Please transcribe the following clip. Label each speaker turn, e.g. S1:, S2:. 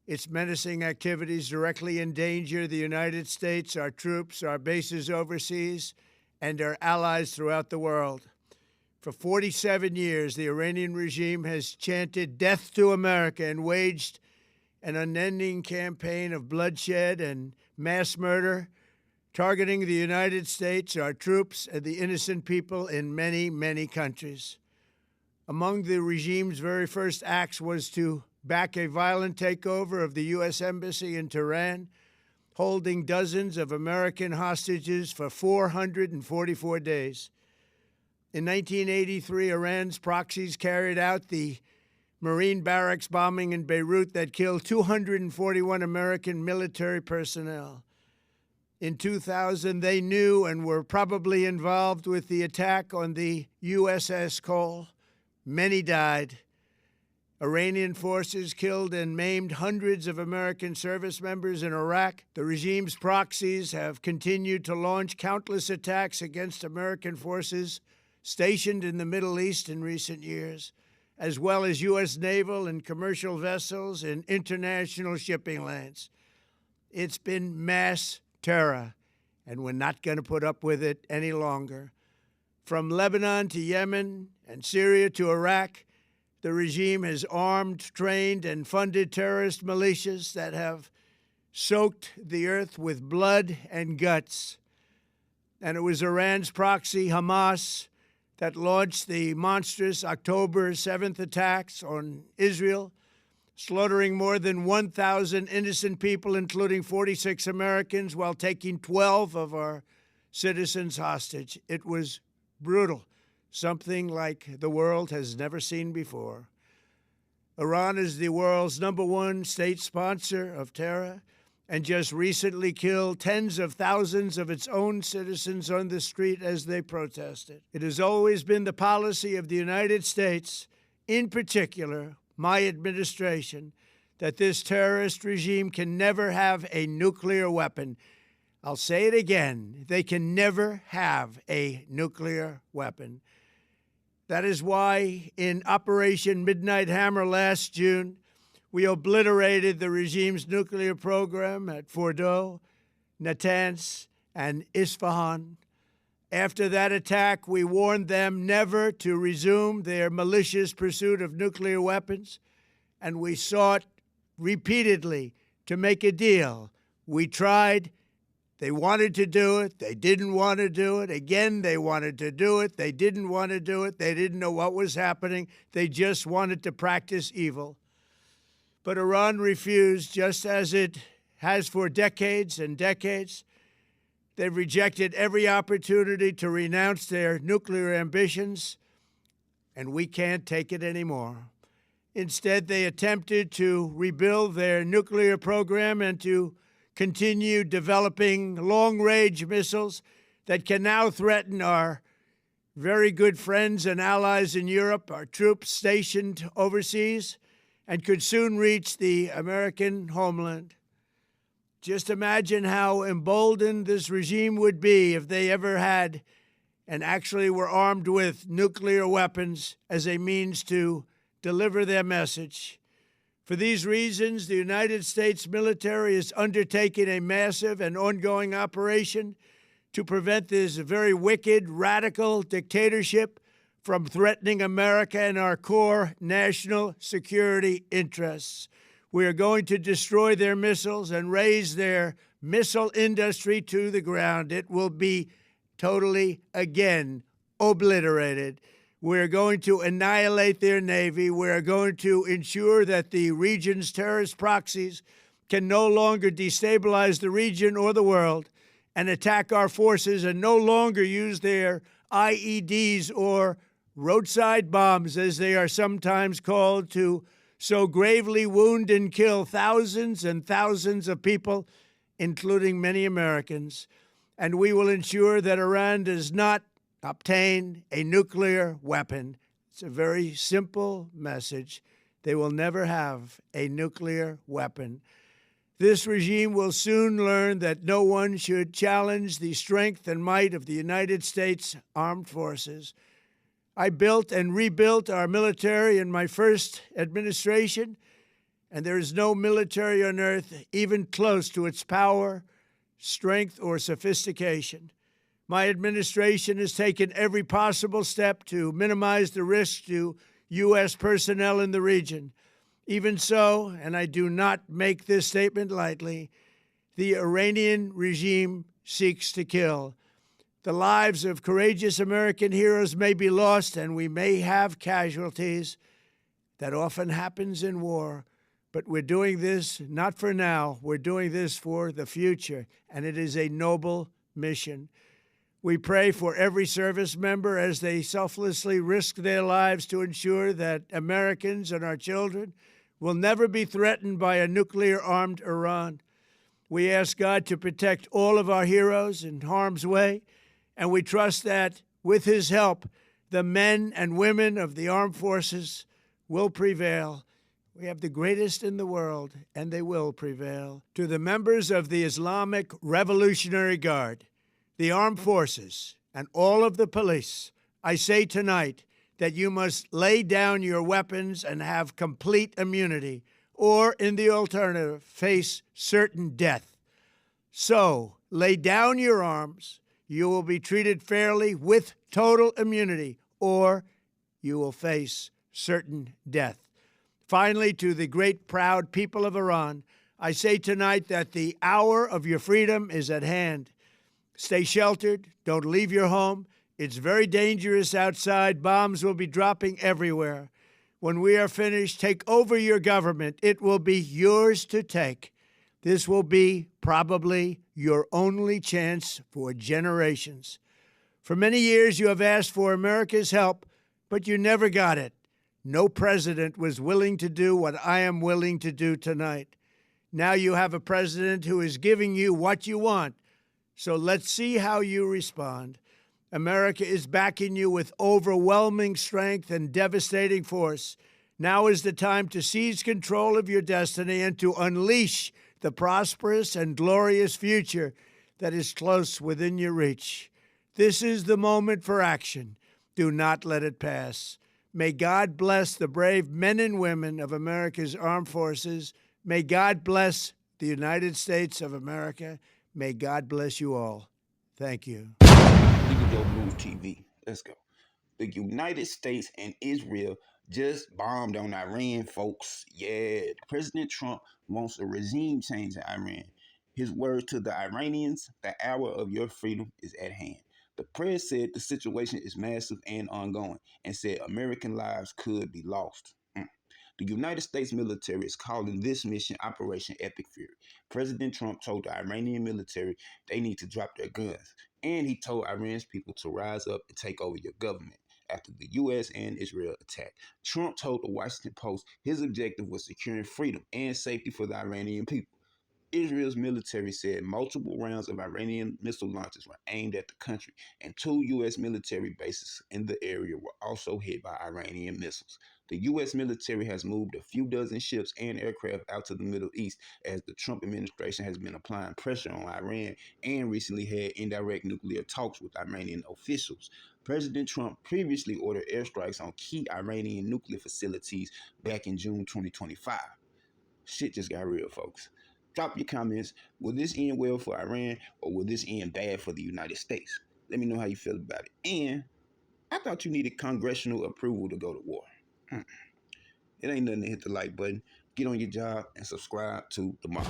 S1: Its menacing activities directly endanger the United States, our troops, our bases overseas, and our allies throughout the world. For 47 years, the Iranian regime has chanted death to America and waged an unending campaign of bloodshed and mass murder, targeting the United States, our troops, and the innocent people in many, many countries. Among the regime's very first acts was to back a violent takeover of the U.S. Embassy in Tehran, holding dozens of American hostages for 444 days. In 1983, Iran's proxies carried out the Marine barracks bombing in Beirut that killed 241 American military personnel. In 2000, they knew and were probably involved with the attack on the USS Cole. Many died. Iranian forces killed and maimed hundreds of American service members in Iraq. The regime's proxies have continued to launch countless attacks against American forces stationed in the Middle East in recent years, as well as U.S. naval and commercial vessels in international shipping lanes. It's been mass terror, and we're not going to put up with it any longer. From Lebanon to Yemen and Syria to Iraq, the regime has armed, trained, and funded terrorist militias that have soaked the earth with blood and guts. And it was Iran's proxy, Hamas, that launched the monstrous October 7th attacks on Israel, slaughtering more than 1,000 innocent people, including 46 Americans, while taking 12 of our citizens hostage. It was brutal, something like the world has never seen before. Iran is the world's #1 state sponsor of terror and just recently killed tens of thousands of its own citizens on the street as they protested. It has always been the policy of the United States, in particular, my administration, that this terrorist regime can never have a nuclear weapon. I'll say it again, they can never have a nuclear weapon. That is why in Operation Midnight Hammer last June, we obliterated the regime's nuclear program at Fordow, Natanz, and Isfahan. After that attack, we warned them never to resume their malicious pursuit of nuclear weapons, and we sought repeatedly to make a deal. We tried. They wanted to do it. They didn't want to do it. Again, they wanted to do it. They didn't want to do it. They didn't know what was happening. They just wanted to practice evil. But Iran refused, just as it has for decades and decades. They've rejected every opportunity to renounce their nuclear ambitions, and we can't take it anymore. Instead, they attempted to rebuild their nuclear program and to continue developing long-range missiles that can now threaten our very good friends and allies in Europe, our troops stationed overseas, and could soon reach the American homeland. Just imagine how emboldened this regime would be if they ever had and actually were armed with nuclear weapons as a means to deliver their message. For these reasons, the United States military is undertaking a massive and ongoing operation to prevent this very wicked, radical dictatorship from threatening America and our core national security interests. We are going to destroy their missiles and raise their missile industry to the ground. It will be totally, again, obliterated. We're going to annihilate their Navy. We're going to ensure that the region's terrorist proxies can no longer destabilize the region or the world and attack our forces and no longer use their IEDs or roadside bombs, as they are sometimes called, to so gravely wound and kill thousands and thousands of people, including many Americans. And we will ensure that Iran does not obtain a nuclear weapon. It's a very simple message. They will never have a nuclear weapon. This regime will soon learn that no one should challenge the strength and might of the United States Armed Forces. I built and rebuilt our military in my first administration, and there is no military on earth even close to its power, strength, or sophistication. My administration has taken every possible step to minimize the risk to U.S. personnel in the region. Even so, and I do not make this statement lightly, the Iranian regime seeks to kill. The lives of courageous American heroes may be lost, and we may have casualties. That often happens in war. But we're doing this not for now. We're doing this for the future, and it is a noble mission. We pray for every service member as they selflessly risk their lives to ensure that Americans and our children will never be threatened by a nuclear-armed Iran. We ask God to protect all of our heroes in harm's way, and we trust that, with his help, the men and women of the armed forces will prevail. We have the greatest in the world, and they will prevail. To the members of the Islamic Revolutionary Guard, the armed forces, and all of the police, I say tonight that you must lay down your weapons and have complete immunity, or, in the alternative, face certain death. So, lay down your arms. You will be treated fairly with total immunity, or you will face certain death. Finally, to the great, proud people of Iran, I say tonight that the hour of your freedom is at hand. Stay sheltered. Don't leave your home. It's very dangerous outside. Bombs will be dropping everywhere. When we are finished, take over your government. It will be yours to take. This will be probably your only chance for generations. For many years, you have asked for America's help, but you never got it. No president was willing to do what I am willing to do tonight. Now you have a president who is giving you what you want. So let's see how you respond. America is backing you with overwhelming strength and devastating force. Now is the time to seize control of your destiny and to unleash the prosperous and glorious future that is close within your reach. This is the moment for action. Do not let it pass. May God bless the brave men and women of America's armed forces. May God bless the United States of America. May God bless you all. Thank you.
S2: Legal Joe News TV. Let's go. The United States and Israel just bombed on Iran, folks. Yeah, President Trump wants a regime change in Iran. His words to the Iranians: the hour of your freedom is at hand. The press said the situation is massive and ongoing, and said American lives could be lost. The United States military is calling this mission Operation Epic Fury. President Trump told the Iranian military they need to drop their guns, and he told Iran's people to rise up and take over your government after the U.S. and Israel attacked. Trump told the Washington Post his objective was securing freedom and safety for the Iranian people. Israel's military said multiple rounds of Iranian missile launches were aimed at the country, and 2 U.S. military bases in the area were also hit by Iranian missiles. The U.S. military has moved a few dozen ships and aircraft out to the Middle East as the Trump administration has been applying pressure on Iran and recently had indirect nuclear talks with Iranian officials. President Trump previously ordered airstrikes on key Iranian nuclear facilities back in June 2025. Shit just got real, folks. Drop your comments. Will this end well for Iran or will this end bad for the United States? Let me know how you feel about it. And I thought you needed congressional approval to go to war. It ain't nothing to hit the like button. Get on your job and subscribe to The Mob.